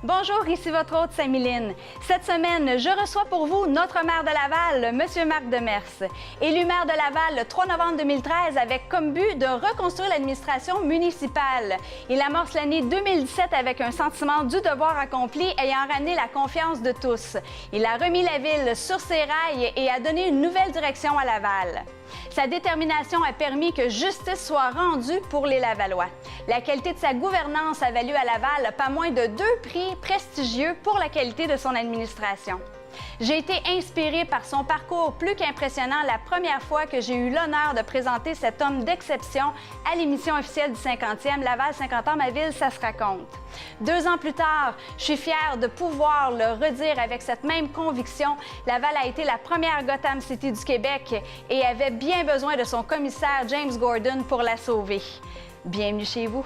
Bonjour, ici votre hôte Saint-Miline. Cette semaine, je reçois pour vous notre maire de Laval, M. Marc Demers. Élu maire de Laval le 3 novembre 2013 avec comme but de reconstruire l'administration municipale. Il amorce l'année 2017 avec un sentiment du devoir accompli ayant ramené la confiance de tous. Il a remis la ville sur ses rails et a donné une nouvelle direction à Laval. Sa détermination a permis que justice soit rendue pour les Lavallois. La qualité de sa gouvernance a valu à Laval pas moins de 2 prix prestigieux pour la qualité de son administration. J'ai été inspirée par son parcours plus qu'impressionnant la première fois que j'ai eu l'honneur de présenter cet homme d'exception à l'émission officielle du 50e Laval 50 ans, ma ville, ça se raconte. 2 ans plus tard, je suis fière de pouvoir le redire avec cette même conviction. Laval a été la première Gotham City du Québec et avait bien besoin de son commissaire James Gordon pour la sauver. Bienvenue chez vous.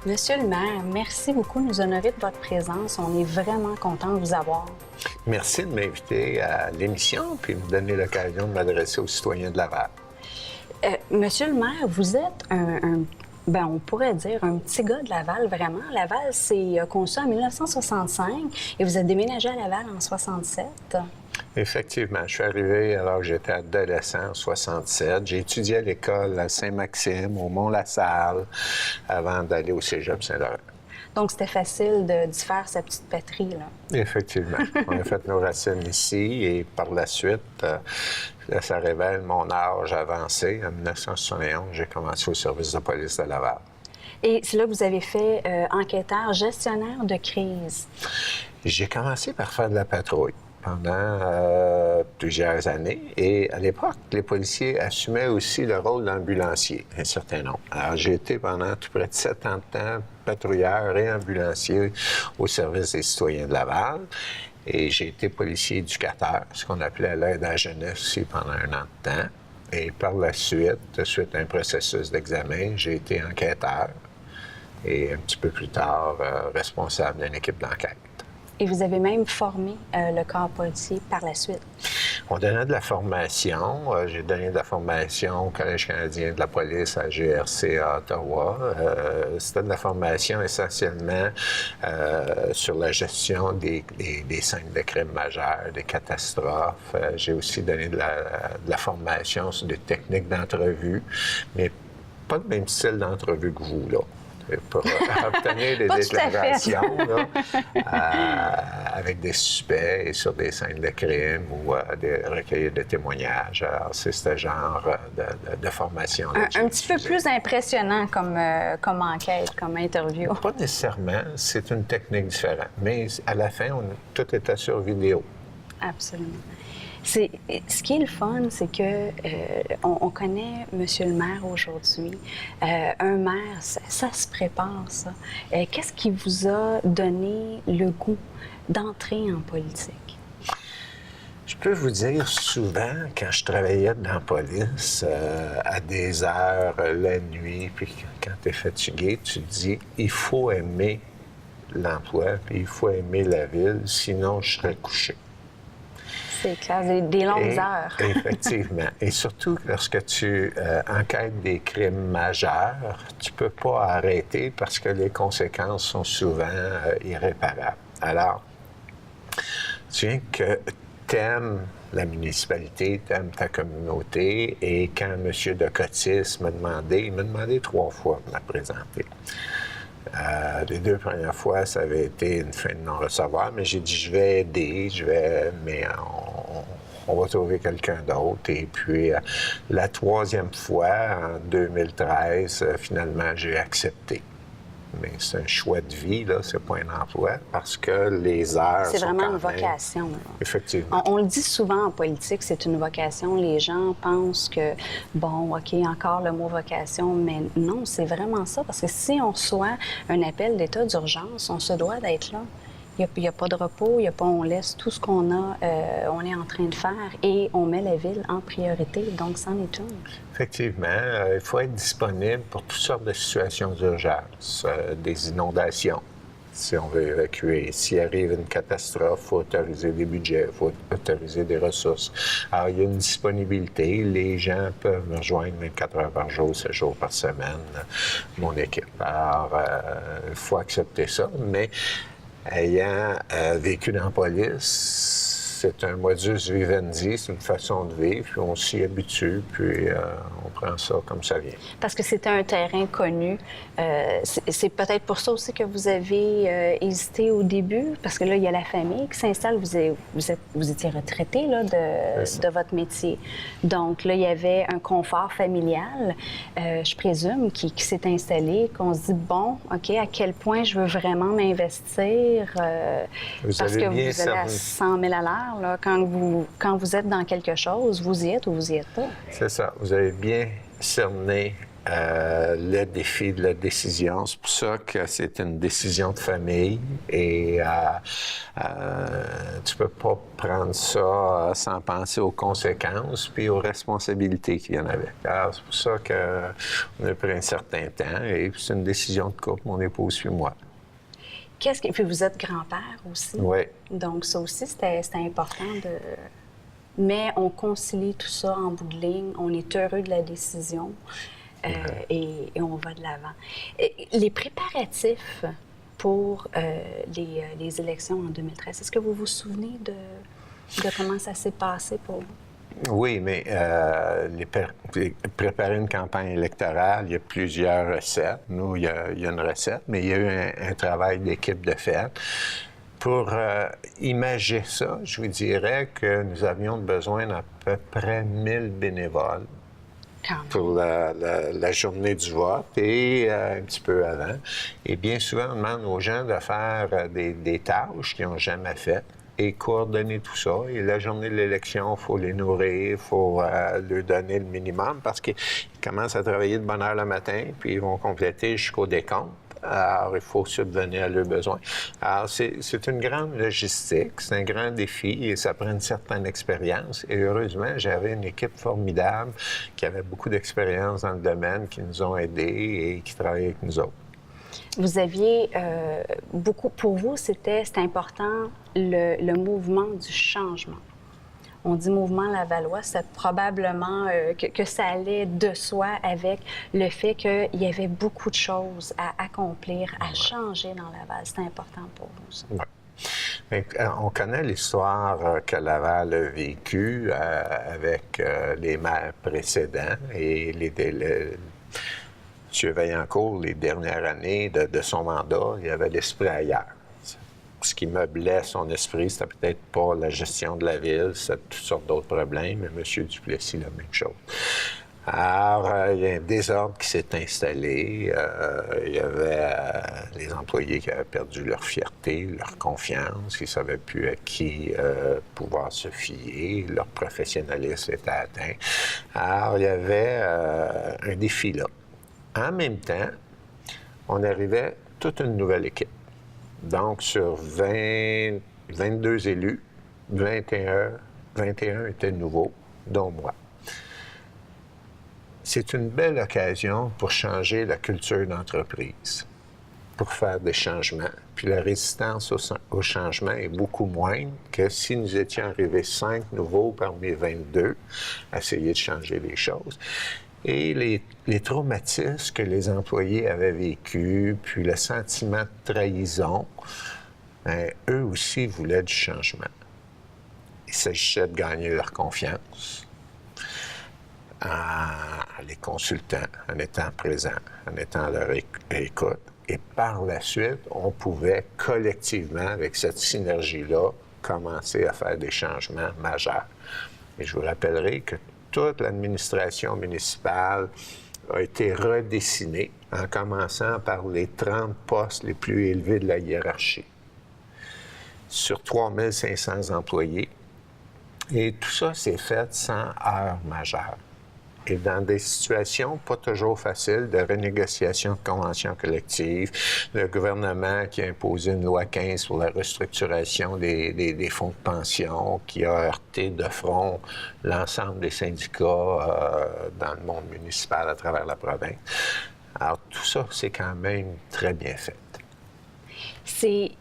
Monsieur le maire, merci beaucoup de nous honorer de votre présence. On est vraiment content de vous avoir. Merci de m'inviter à l'émission puis de me donner l'occasion de m'adresser aux citoyens de Laval. Monsieur le maire, vous êtes on pourrait dire un petit gars de Laval, vraiment. Laval, c'est conçu en 1965 et vous êtes déménagé à Laval en 67. Effectivement, je suis arrivé alors que j'étais adolescent en 67. J'ai étudié à l'école à Saint-Maxime, au Mont-la-Salle, avant d'aller au Cégep Saint-Laurent. Donc, c'était facile d'y faire sa petite patrie, là. Effectivement. On a fait nos racines ici et par la suite, ça révèle mon âge avancé. En 1971, j'ai commencé au service de police de Laval. Et c'est là que vous avez fait enquêteur gestionnaire de crise. J'ai commencé par faire de la patrouille pendant plusieurs années. Et à l'époque, les policiers assumaient aussi le rôle d'ambulancier, un certain nombre. Alors, j'ai été pendant tout près de 7 ans de temps patrouilleur et ambulancier au service des citoyens de Laval. Et j'ai été policier éducateur, ce qu'on appelait à l'aide à la jeunesse aussi pendant 1 an de temps. Et par la suite, suite à un processus d'examen, j'ai été enquêteur et un petit peu plus tard, responsable d'une équipe d'enquête. Et vous avez même formé le corps policier par la suite. On donnait de la formation. J'ai donné de la formation au Collège canadien de la police à GRC à Ottawa. C'était de la formation essentiellement sur la gestion des scènes de crimes majeurs, des catastrophes. J'ai aussi donné de la formation sur des techniques d'entrevue, mais pas le même style d'entrevue que vous, là. Pour obtenir des déclarations là, avec des suspects et sur des scènes de crime ou des recueils de témoignages. Alors, c'est ce genre de formation. Un petit peu plus impressionnant comme enquête, comme interview. Pas nécessairement. C'est une technique différente. Mais à la fin, tout était sur vidéo. Absolument. Ce qui est le fun, c'est que on connaît Monsieur le maire aujourd'hui. Un maire, ça se prépare, ça. Qu'est-ce qui vous a donné le goût d'entrer en politique? Je peux vous dire, souvent, quand je travaillais dans la police, à des heures, la nuit, puis quand tu es fatigué, tu te dis, il faut aimer l'emploi, puis il faut aimer la ville, sinon je serais couché. C'est clair, des longues heures. Effectivement. Et surtout, lorsque tu enquêtes des crimes majeurs, tu ne peux pas arrêter parce que les conséquences sont souvent irréparables. Alors, tu viens que tu aimes la municipalité, tu aimes ta communauté, et quand M. Decotis m'a demandé 3 fois de me présenter. Les 2 premières fois, ça avait été une fin de non-recevoir, mais j'ai dit, je vais aider, mais on va trouver quelqu'un d'autre. Et puis, la 3e fois, en 2013, finalement, j'ai accepté. Mais c'est un choix de vie, là, c'est pas un emploi, parce que les heures c'est sont vraiment quand une même... vocation. Là. Effectivement. On le dit souvent en politique, c'est une vocation. Les gens pensent que, bon, OK, encore le mot vocation, mais non, c'est vraiment ça. Parce que si on reçoit un appel d'état d'urgence, on se doit d'être là. Il n'y a pas de repos, on laisse tout ce qu'on a, on est en train de faire et on met la ville en priorité. Donc, c'en est une. Effectivement, il faut être disponible pour toutes sortes de situations d'urgence, des inondations, si on veut évacuer. S'il arrive une catastrophe, il faut autoriser des budgets, il faut autoriser des ressources. Alors, il y a une disponibilité. Les gens peuvent me rejoindre 24 heures par jour, 7 jours par semaine, mon équipe. Alors, il faut accepter ça, mais ayant vécu dans la police, c'est un modus vivendi, c'est une façon de vivre, puis on s'y habitue, puis on prend ça comme ça vient. Parce que c'était un terrain connu. C'est peut-être pour ça aussi que vous avez hésité au début, parce que là, il y a la famille qui s'installe. Vous étiez retraité là, de votre métier. Donc là, il y avait un confort familial, je présume, qui s'est installé, qu'on se dit, bon, OK, à quel point je veux vraiment m'investir? Parce que vous allez à 100 000 à l'heure. Là, quand vous êtes dans quelque chose, vous y êtes ou vous y êtes pas. C'est ça. Vous avez bien cerné le défi de la décision. C'est pour ça que c'est une décision de famille et tu peux pas prendre ça sans penser aux conséquences puis aux responsabilités qu'il y en avait. Alors, c'est pour ça qu'on a pris un certain temps et c'est une décision de couple, mon épouse puis moi. Puis vous êtes grand-père aussi. Oui. Donc, ça aussi, c'était important de... Mais on concilie tout ça en bout de ligne. On est heureux de la décision et on va de l'avant. Les préparatifs pour les élections en 2013, est-ce que vous vous souvenez de comment ça s'est passé pour vous? Oui, mais préparer une campagne électorale, il y a plusieurs recettes. Nous, il y a une recette, mais il y a eu un travail d'équipe de fait. Pour imager ça, je vous dirais que nous avions besoin d'à peu près 1000 bénévoles pour la journée du vote et un petit peu avant. Et bien souvent, on demande aux gens de faire des tâches qu'ils n'ont jamais faites et coordonner tout ça. Et la journée de l'élection, il faut les nourrir, il faut leur donner le minimum parce qu'ils commencent à travailler de bonne heure le matin, puis ils vont compléter jusqu'au décompte. Alors, il faut subvenir à leurs besoins. Alors, c'est une grande logistique, c'est un grand défi et ça prend une certaine expérience. Et heureusement, j'avais une équipe formidable qui avait beaucoup d'expérience dans le domaine, qui nous ont aidés et qui travaillaient avec nous autres. Vous aviez beaucoup, pour vous, c'était important le mouvement du changement. On dit mouvement Lavallois, c'est probablement que ça allait de soi avec le fait qu'il y avait beaucoup de choses à accomplir, à changer dans Laval. C'est important pour vous, ça. Ouais. On connaît l'histoire que Laval a vécue avec les maires précédents et M. Vaillancourt, les dernières années de son mandat, il y avait l'esprit ailleurs. Ce qui meublait son esprit, c'était peut-être pas la gestion de la ville, c'était toutes sortes d'autres problèmes, mais M. Duplessis, la même chose. Alors, il y a un désordre qui s'est installé. Il y avait les employés qui avaient perdu leur fierté, leur confiance, qui ne savaient plus à qui pouvoir se fier, leur professionnalisme était atteint. Alors, il y avait un défi là. En même temps, on arrivait toute une nouvelle équipe. Donc, sur 22 élus, 21 étaient nouveaux, dont moi. C'est une belle occasion pour changer la culture d'entreprise, pour faire des changements. Puis la résistance au changement est beaucoup moindre que si nous étions arrivés 5 nouveaux parmi 22 à essayer de changer les choses. Et les traumatismes que les employés avaient vécus, puis le sentiment de trahison, bien, eux aussi voulaient du changement. Il s'agissait de gagner leur confiance en les consultant, en étant présent, en étant à leur écoute. Et par la suite, on pouvait collectivement, avec cette synergie-là, commencer à faire des changements majeurs. Et je vous rappellerai que toute l'administration municipale a été redessinée en commençant par les 30 postes les plus élevés de la hiérarchie, sur 3500 employés. Et tout ça s'est fait sans heures majeures. Et dans des situations pas toujours faciles de renégociation de conventions collectives, le gouvernement qui a imposé une loi 15 pour la restructuration des fonds de pension, qui a heurté de front l'ensemble des syndicats dans le monde municipal à travers la province. Alors, tout ça, c'est quand même très bien fait. C'est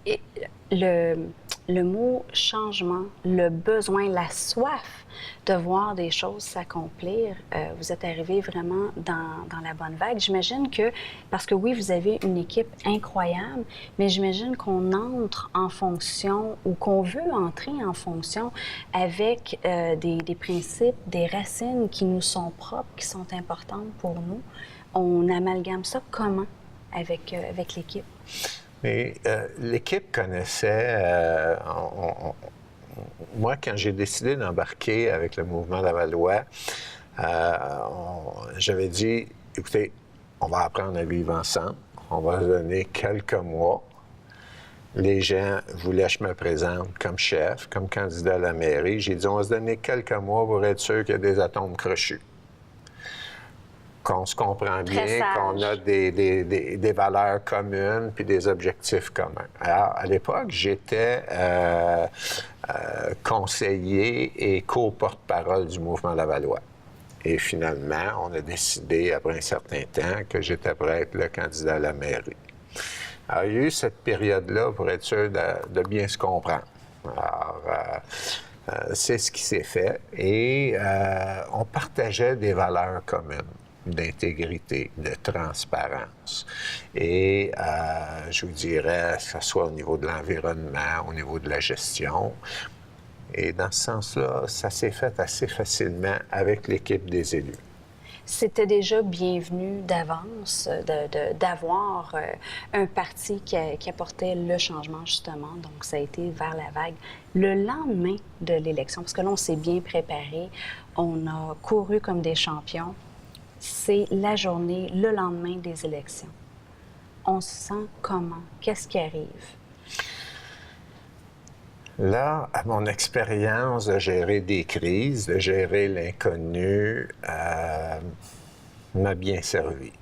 le mot changement, le besoin, la soif de voir des choses s'accomplir. Vous êtes arrivé vraiment dans la bonne vague. J'imagine que, parce que oui, vous avez une équipe incroyable, mais j'imagine qu'on entre en fonction ou qu'on veut entrer en fonction avec des principes, des racines qui nous sont propres, qui sont importantes pour nous. On amalgame ça comment avec l'équipe? Mais l'équipe connaissait... moi, quand j'ai décidé d'embarquer avec le mouvement Lavallois, j'avais dit, écoutez, on va apprendre à vivre ensemble, on va se donner quelques mois. Les gens voulaient que je me présente comme chef, comme candidat à la mairie. J'ai dit, on va se donner quelques mois pour être sûr qu'il y a des atomes crochus. Qu'on se comprend bien, qu'on a des valeurs communes puis des objectifs communs. Alors, à l'époque, j'étais conseiller et co-porte-parole du mouvement Lavallois. Et finalement, on a décidé, après un certain temps, que j'étais prêt à être le candidat à la mairie. Alors, il y a eu cette période-là pour être sûr de bien se comprendre. Alors, c'est ce qui s'est fait. Et on partageait des valeurs communes d'intégrité, de transparence. Et je vous dirais, que ce soit au niveau de l'environnement, au niveau de la gestion. Et dans ce sens-là, ça s'est fait assez facilement avec l'équipe des élus. C'était déjà bienvenu d'avance d'avoir un parti qui apportait le changement, justement. Donc, ça a été vers la vague. Le lendemain de l'élection, parce que là, on s'est bien préparé, on a couru comme des champions. C'est la journée, le lendemain des élections. On se sent comment? Qu'est-ce qui arrive? Là, à mon expérience de gérer des crises, de gérer l'inconnu, m'a bien servi.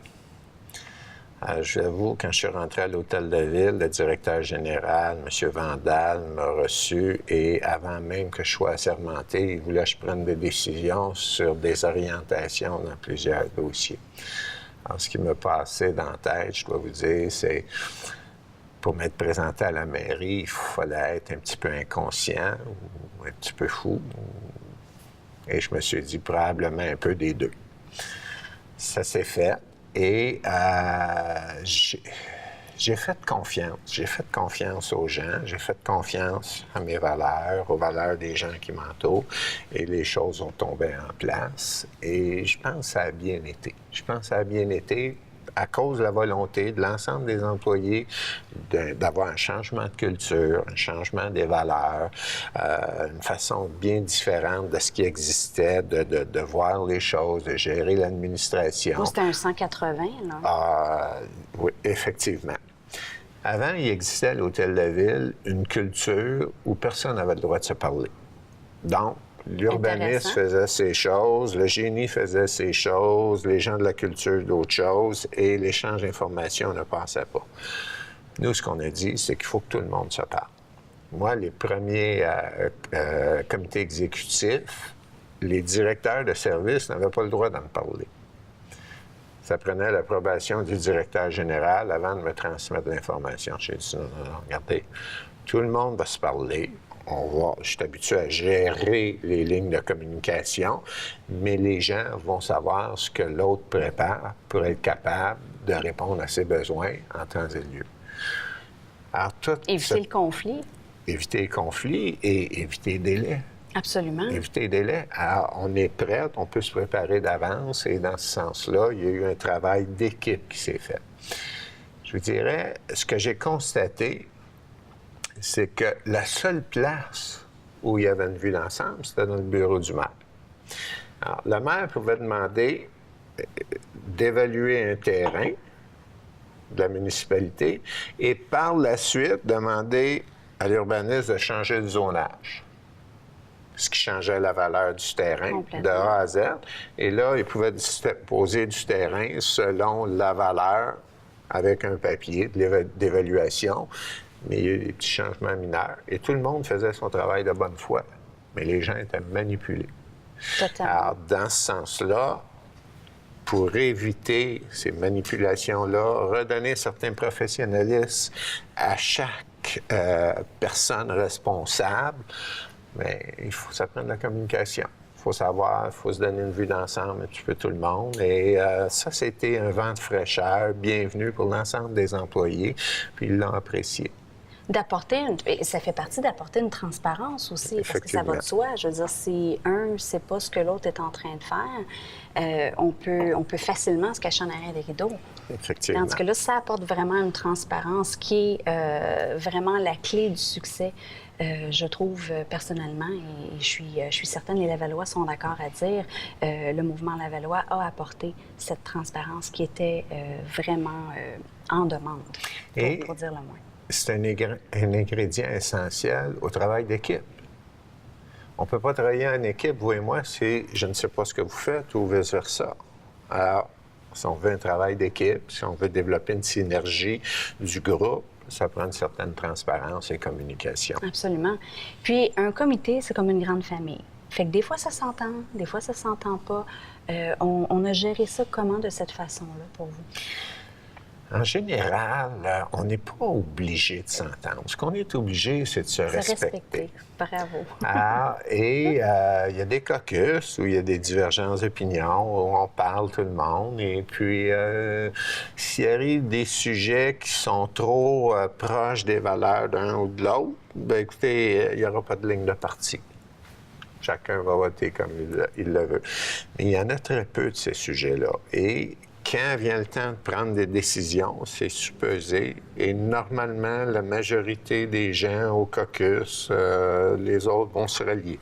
J'avoue, quand je suis rentré à l'Hôtel de Ville, le directeur général, M. Vandal, m'a reçu et avant même que je sois assermenté, il voulait que je prenne des décisions sur des orientations dans plusieurs dossiers. Alors, ce qui me passait dans la tête, je dois vous dire, c'est pour m'être présenté à la mairie, il fallait être un petit peu inconscient ou un petit peu fou. Et je me suis dit probablement un peu des deux. Ça s'est fait. Et j'ai fait confiance. J'ai fait confiance aux gens, j'ai fait confiance à mes valeurs, aux valeurs des gens qui m'entourent, et les choses ont tombé en place. Et je pense que ça a bien été. Je pense que ça a bien été à cause de la volonté de l'ensemble des employés d'avoir un changement de culture, un changement des valeurs, une façon bien différente de ce qui existait, de voir les choses, de gérer l'administration. Vous, c'était un 180, là? Oui, effectivement. Avant, il existait à l'Hôtel de la Ville une culture où personne n'avait le droit de se parler. Donc, l'urbanisme faisait ses choses, le génie faisait ses choses, les gens de la culture d'autres choses, et l'échange d'informations ne passait pas. Nous, ce qu'on a dit, c'est qu'il faut que tout le monde se parle. Moi, les premiers comités exécutifs, les directeurs de service n'avaient pas le droit de me parler. Ça prenait l'approbation du directeur général avant de me transmettre l'information. J'ai dit, non, regardez, tout le monde va se parler. Je suis habitué à gérer les lignes de communication, mais les gens vont savoir ce que l'autre prépare pour être capable de répondre à ses besoins en temps et lieu. Alors, éviter le conflit. Éviter le conflit et éviter les délais. Absolument. Éviter les délais. Alors, on est prêt, on peut se préparer d'avance, et dans ce sens-là, il y a eu un travail d'équipe qui s'est fait. Je vous dirais, ce que j'ai constaté, c'est que la seule place où il y avait une vue d'ensemble, c'était dans le bureau du maire. Alors, le maire pouvait demander d'évaluer un terrain de la municipalité et par la suite demander à l'urbaniste de changer le zonage, ce qui changeait la valeur du terrain de A à Z. Et là, il pouvait disposer du terrain selon la valeur avec un papier d'évaluation. Mais il y a eu des petits changements mineurs. Et tout le monde faisait son travail de bonne foi. Mais les gens étaient manipulés. Totalement. Alors, dans ce sens-là, pour éviter ces manipulations-là, redonner certains professionnalistes à chaque personne responsable, mais il faut s'apprendre la communication. Il faut savoir, il faut se donner une vue d'ensemble un petit peu tout le monde. Et ça, c'était un vent de fraîcheur bienvenu pour l'ensemble des employés, puis ils l'ont apprécié. Ça fait partie d'apporter une transparence aussi, parce que ça va de soi. Je veux dire, si un ne sait pas ce que l'autre est en train de faire, on peut facilement se cacher en arrière des rideaux. Effectivement. Tandis que là, ça apporte vraiment une transparence qui est vraiment la clé du succès, je trouve personnellement, et je suis certaine, les Lavallois sont d'accord à dire, le mouvement Lavallois a apporté cette transparence qui était vraiment en demande, pour dire le moins. C'est un ingrédient essentiel au travail d'équipe. On ne peut pas travailler en équipe, vous et moi, si je ne sais pas ce que vous faites ou vice-versa. Alors, si on veut un travail d'équipe, si on veut développer une synergie du groupe, ça prend une certaine transparence et communication. Absolument. Puis, un comité, c'est comme une grande famille. Fait que des fois, ça s'entend, des fois, ça s'entend pas. On a géré ça comment de cette façon-là pour vous? En général, on n'est pas obligé de s'entendre. Ce qu'on est obligé, c'est de se respecter. Bravo. Il y a des caucus où il y a des divergences d'opinion, où on parle tout le monde. Et puis, s'il arrive des sujets qui sont trop proches des valeurs d'un ou de l'autre, bien écoutez, il n'y aura pas de ligne de parti. Chacun va voter comme il le veut. Mais il y en a très peu de ces sujets-là. Et quand vient le temps de prendre des décisions, c'est supposé. Et normalement, la majorité des gens au caucus, les autres vont se rallier.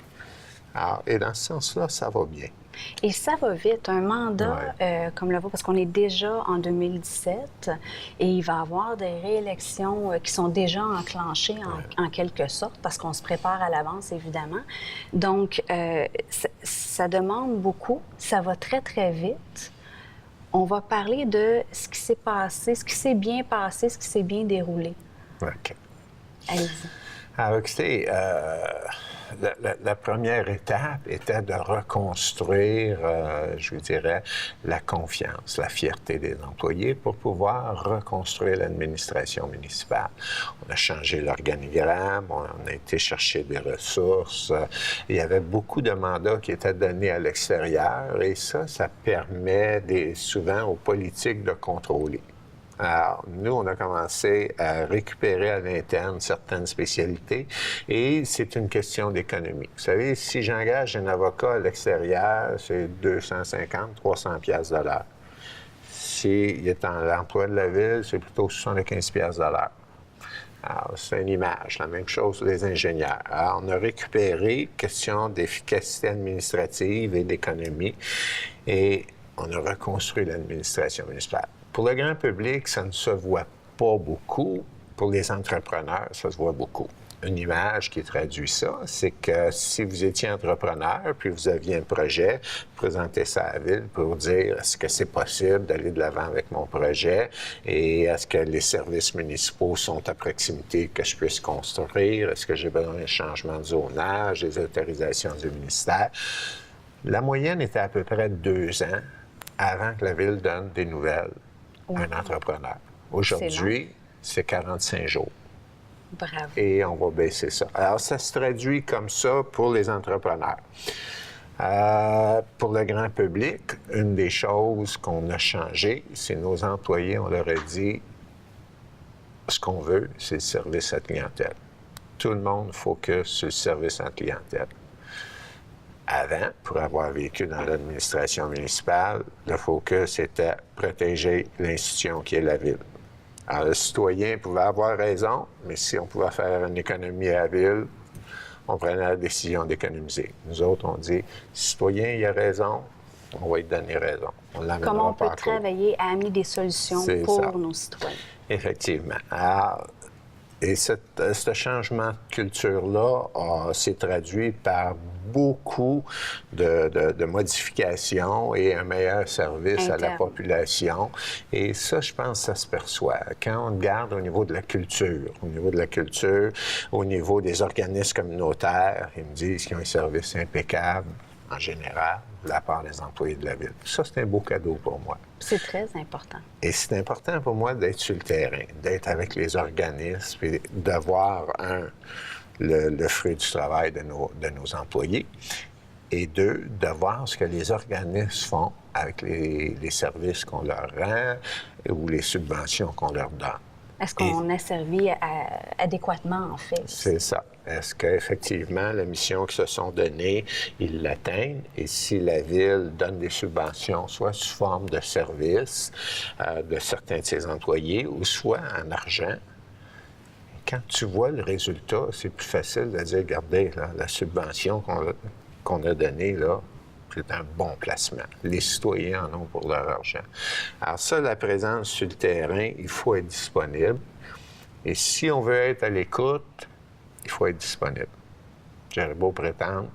Alors, et dans ce sens-là, ça va bien. Et ça va vite. Un mandat comme le vôtre, parce qu'on est déjà en 2017 et il va y avoir des réélections qui sont déjà enclenchées en quelque sorte, parce qu'on se prépare à l'avance, évidemment. Donc, ça demande beaucoup. Ça va très, très vite. On va parler de ce qui s'est passé, ce qui s'est bien passé, ce qui s'est bien déroulé. OK. Allez-y. Alors, écoutez, la première étape était de reconstruire, je vous dirais, la confiance, la fierté des employés pour pouvoir reconstruire l'administration municipale. On a changé l'organigramme, on a été chercher des ressources. Il y avait beaucoup de mandats qui étaient donnés à l'extérieur et ça permet souvent aux politiques de contrôler. Alors, nous, on a commencé à récupérer à l'interne certaines spécialités et c'est une question d'économie. Vous savez, si j'engage un avocat à l'extérieur, c'est 250, 300 piastres de l'heure. S'il est en l'emploi de la ville, c'est plutôt 75 piastres de l'heure. Alors, c'est une image. La même chose pour les ingénieurs. Alors, on a récupéré question d'efficacité administrative et d'économie et on a reconstruit l'administration municipale. Pour le grand public, ça ne se voit pas beaucoup. Pour les entrepreneurs, ça se voit beaucoup. Une image qui traduit ça, c'est que si vous étiez entrepreneur, puis vous aviez un projet, présentez ça à la ville pour dire est-ce que c'est possible d'aller de l'avant avec mon projet et est-ce que les services municipaux sont à proximité que je puisse construire, est-ce que j'ai besoin d'un changement de zonage, des autorisations du ministère. La moyenne était à peu près 2 ans avant que la ville donne des nouvelles à un entrepreneur. Aujourd'hui, c'est 45 jours. Bravo. Et on va baisser ça. Alors, ça se traduit comme ça pour les entrepreneurs. Pour le grand public, une des choses qu'on a changées, c'est nos employés, on leur a dit, ce qu'on veut, c'est le service à la clientèle. Tout le monde focus sur le service à la clientèle. Avant, pour avoir vécu dans l'administration municipale, le focus était protéger l'institution qui est la ville. Alors, le citoyen pouvait avoir raison, mais si on pouvait faire une économie à la ville, on prenait la décision d'économiser. Nous autres, on dit, le citoyen, il a raison, on va lui donner raison. Comment on peut travailler à amener des solutions pour nos citoyens. Effectivement. Alors, et ce changement de culture-là s'est traduit par beaucoup de modifications et un meilleur service à la population. Et ça, je pense, ça se perçoit. Quand on regarde au niveau de la culture, au niveau des organismes communautaires, ils me disent qu'ils ont un service impeccable en général. de la part des employés de la ville. Ça, c'est un beau cadeau pour moi. C'est très important. Et c'est important pour moi d'être sur le terrain, d'être avec les organismes et de voir, le fruit du travail de nos employés, et deux, de voir ce que les organismes font avec les services qu'on leur rend ou les subventions qu'on leur donne. Est-ce qu'on a servi adéquatement, en fait? C'est ça. Est-ce qu'effectivement, la mission qu'ils se sont donnée, ils l'atteignent? Et si la Ville donne des subventions, soit sous forme de services de certains de ses employés, ou soit en argent, quand tu vois le résultat, c'est plus facile de dire, regardez, là, la subvention qu'on a donnée, là, c'est un bon placement. Les citoyens en ont pour leur argent. Alors ça, la présence sur le terrain, il faut être disponible. Et si on veut être à l'écoute, il faut être disponible. J'aurais beau prétendre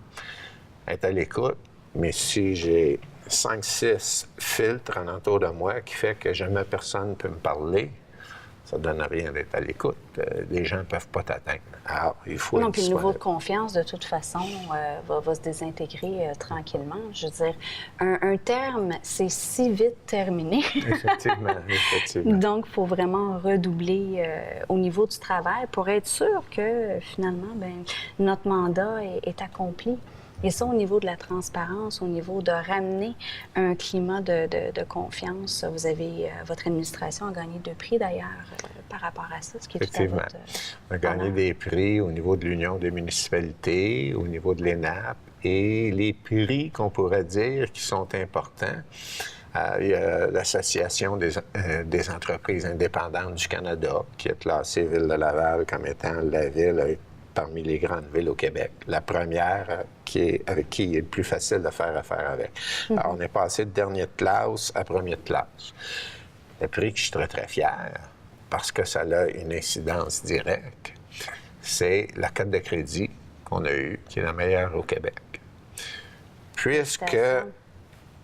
être à l'écoute, mais si j'ai 5-6 filtres en entour de moi qui fait que jamais personne ne peut me parler, ça ne donne rien d'être à l'écoute. Les gens ne peuvent pas t'atteindre. Alors, il faut être puis le disponible. niveau de confiance, de toute façon, va se désintégrer tranquillement. Je veux dire, un terme, c'est si vite terminé. Effectivement, effectivement. Donc, il faut vraiment redoubler au niveau du travail pour être sûr que, finalement, notre mandat est accompli. Et ça, au niveau de la transparence, au niveau de ramener un climat de confiance, vous avez, votre administration a gagné 2 prix d'ailleurs par rapport à ça, ce qui est tout à Effectivement. votre On a gagné des prix au niveau de l'Union des municipalités, au niveau de l'ENAP, et les prix qu'on pourrait dire qui sont importants. Il y a l'Association des entreprises indépendantes du Canada qui a classé Ville de Laval comme étant la ville parmi les grandes villes au Québec. La première avec qui il est le plus facile de faire affaire avec. Alors, on est passé de dernière classe à première classe. Le prix que je suis très, très fier, parce que ça a une incidence directe, c'est la cote de crédit qu'on a eue, qui est la meilleure au Québec. Puisque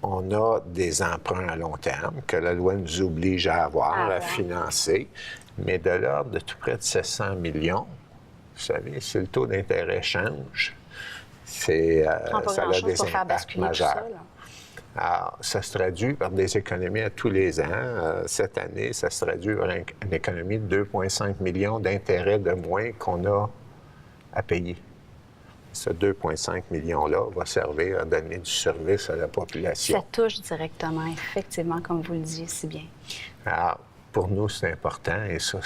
on a des emprunts à long terme que la loi nous oblige à avoir, à financer, mais de l'ordre de tout près de 700 millions. Vous savez, si le taux d'intérêt change, ça a des impacts majeurs. Alors, ça se traduit par des économies à tous les ans. Cette année, ça se traduit par une économie de 2,5 millions d'intérêts de moins qu'on a à payer. Ce 2,5 millions-là va servir à donner du service à la population. Ça touche directement, effectivement, comme vous le disiez si bien. Alors, pour nous, c'est important et ça,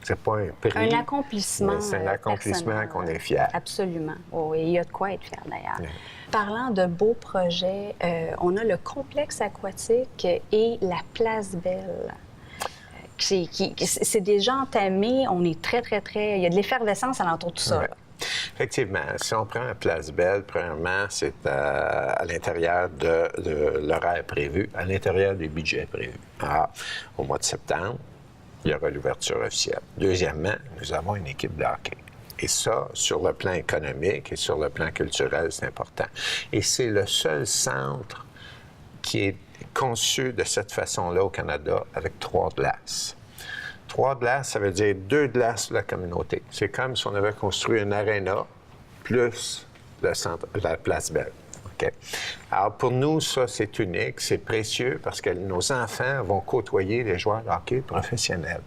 c'est pas un prix. Un accomplissement. C'est un accomplissement qu'on est fier. Absolument. Oh, et il y a de quoi être fier, d'ailleurs. Oui. Parlant de beaux projets, on a le complexe aquatique et la Place Belle. C'est déjà entamé. On est très, très, très... Il y a de l'effervescence alentour de tout ça. Ouais. Effectivement. Si on prend la Place Belle, premièrement, c'est à l'intérieur de l'horaire prévu, à l'intérieur des budgets prévus. Alors, au mois de septembre, il y aura l'ouverture officielle. Deuxièmement, nous avons une équipe de hockey. Et ça, sur le plan économique et sur le plan culturel, c'est important. Et c'est le seul centre qui est conçu de cette façon-là au Canada avec 3 glaces. 3 glaces, ça veut dire 2 glaces pour la communauté. C'est comme si on avait construit une aréna plus le centre, la Place Belle. Okay? Alors, pour nous, ça, c'est unique, c'est précieux parce que nos enfants vont côtoyer les joueurs de hockey professionnels.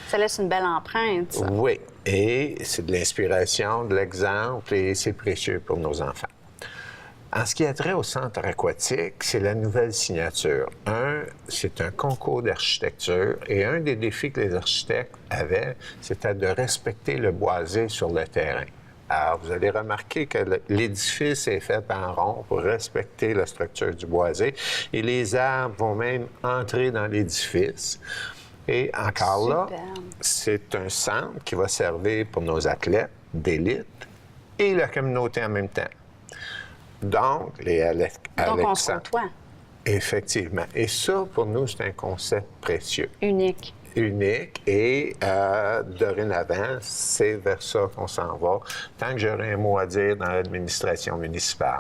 Ça laisse une belle empreinte, ça. Oui, et c'est de l'inspiration, de l'exemple, et c'est précieux pour nos enfants. En ce qui a trait au centre aquatique, c'est la nouvelle signature. C'est un concours d'architecture, et un des défis que les architectes avaient, c'était de respecter le boisé sur le terrain. Alors, vous allez remarquer que l'édifice est fait en rond pour respecter la structure du boisé, et les arbres vont même entrer dans l'édifice. Et encore là, c'est un centre qui va servir pour nos athlètes d'élite et la communauté en même temps. Donc, on se côtoie. Effectivement. Et ça, pour nous, c'est un concept précieux. Unique. Et dorénavant, c'est vers ça qu'on s'en va, tant que j'aurai un mot à dire dans l'administration municipale.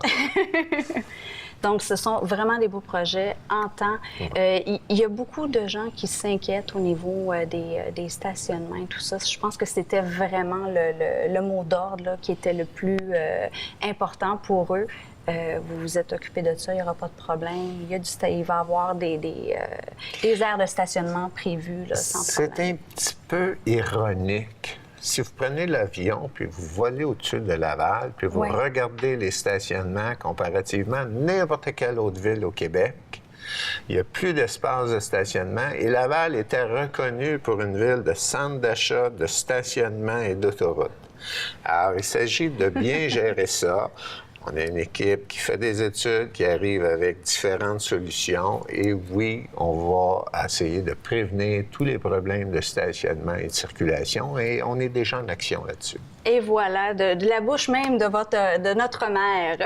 Donc, ce sont vraiment des beaux projets en temps. Il y a beaucoup de gens qui s'inquiètent au niveau des stationnements et tout ça. Je pense que c'était vraiment le mot d'ordre là, qui était le plus important pour eux. Vous vous êtes occupé de ça, il n'y aura pas de problème. Il va y avoir des aires de stationnement prévues là, sans problème. C'est un petit peu ironique. Si vous prenez l'avion, puis vous volez au-dessus de Laval, puis vous regardez les stationnements comparativement à n'importe quelle autre ville au Québec, il n'y a plus d'espace de stationnement. Et Laval était reconnu pour une ville de centre d'achat, de stationnement et d'autoroute. Alors, il s'agit de bien gérer ça. On a une équipe qui fait des études, qui arrive avec différentes solutions. Et oui, on va essayer de prévenir tous les problèmes de stationnement et de circulation. Et on est déjà en action là-dessus. Et voilà, de la bouche même de notre mère.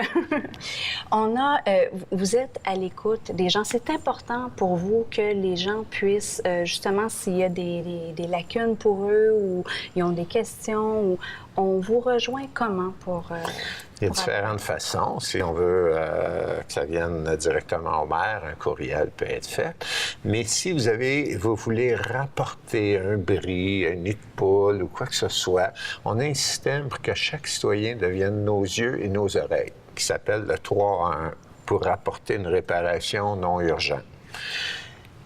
Vous êtes à l'écoute des gens. C'est important pour vous que les gens puissent, justement, s'il y a des lacunes pour eux ou ils ont des questions, ou on vous rejoint comment pour... Il y a différentes façons. Si on veut que ça vienne directement au maire, un courriel peut être fait. Mais si vous voulez rapporter un bris, un nid de poule ou quoi que ce soit, on a un système pour que chaque citoyen devienne nos yeux et nos oreilles, qui s'appelle le 3 à 1, pour rapporter une réparation non urgente.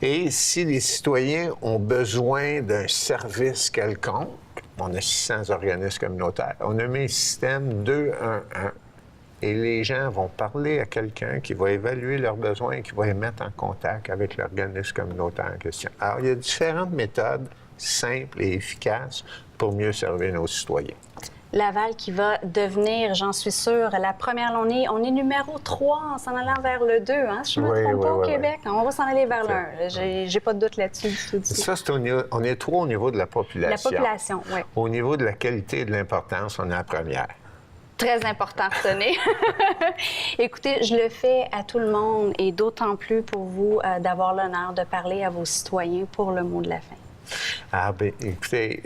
Et si les citoyens ont besoin d'un service quelconque, on a 600 organismes communautaires. On a mis un système 2-1-1 et les gens vont parler à quelqu'un qui va évaluer leurs besoins et qui va les mettre en contact avec l'organisme communautaire en question. Alors, il y a différentes méthodes simples et efficaces pour mieux servir nos citoyens. Laval qui va devenir, j'en suis sûre, la première. On est numéro 3 en s'en allant vers le 2, hein, si je ne me trompe pas, au Québec. On va s'en aller vers le 1. J'ai pas de doute là-dessus du tout. Ça, on est 3 au niveau de la population. La population, oui. Au niveau de la qualité et de l'importance, on est la première. Très important à retenir. Écoutez, je le fais à tout le monde et d'autant plus pour vous d'avoir l'honneur de parler à vos citoyens pour le mot de la fin. Ah, bien, écoutez,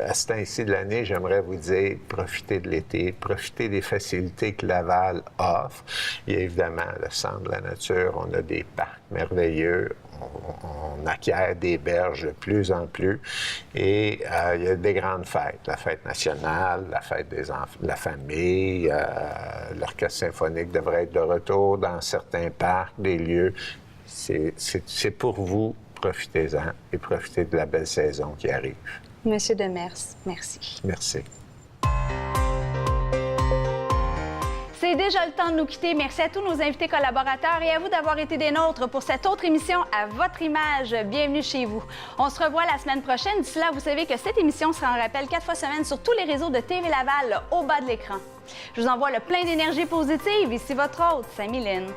à ce temps-ci de l'année, j'aimerais vous dire, profitez de l'été, profitez des facilités que Laval offre. Il y a évidemment le centre de la nature, on a des parcs merveilleux, on acquiert des berges de plus en plus. Et il y a des grandes fêtes, la fête nationale, la fête des enfants, de la famille, l'orchestre symphonique devrait être de retour dans certains parcs, des lieux. C'est pour vous. Profitez-en et profitez de la belle saison qui arrive. Monsieur Demers, merci. Merci. C'est déjà le temps de nous quitter. Merci à tous nos invités collaborateurs et à vous d'avoir été des nôtres pour cette autre émission à votre image. Bienvenue chez vous. On se revoit la semaine prochaine. D'ici là, vous savez que cette émission sera en rappel 4 fois semaine sur tous les réseaux de TV Laval, au bas de l'écran. Je vous envoie le plein d'énergie positive. Ici votre hôte, Samy Lynn.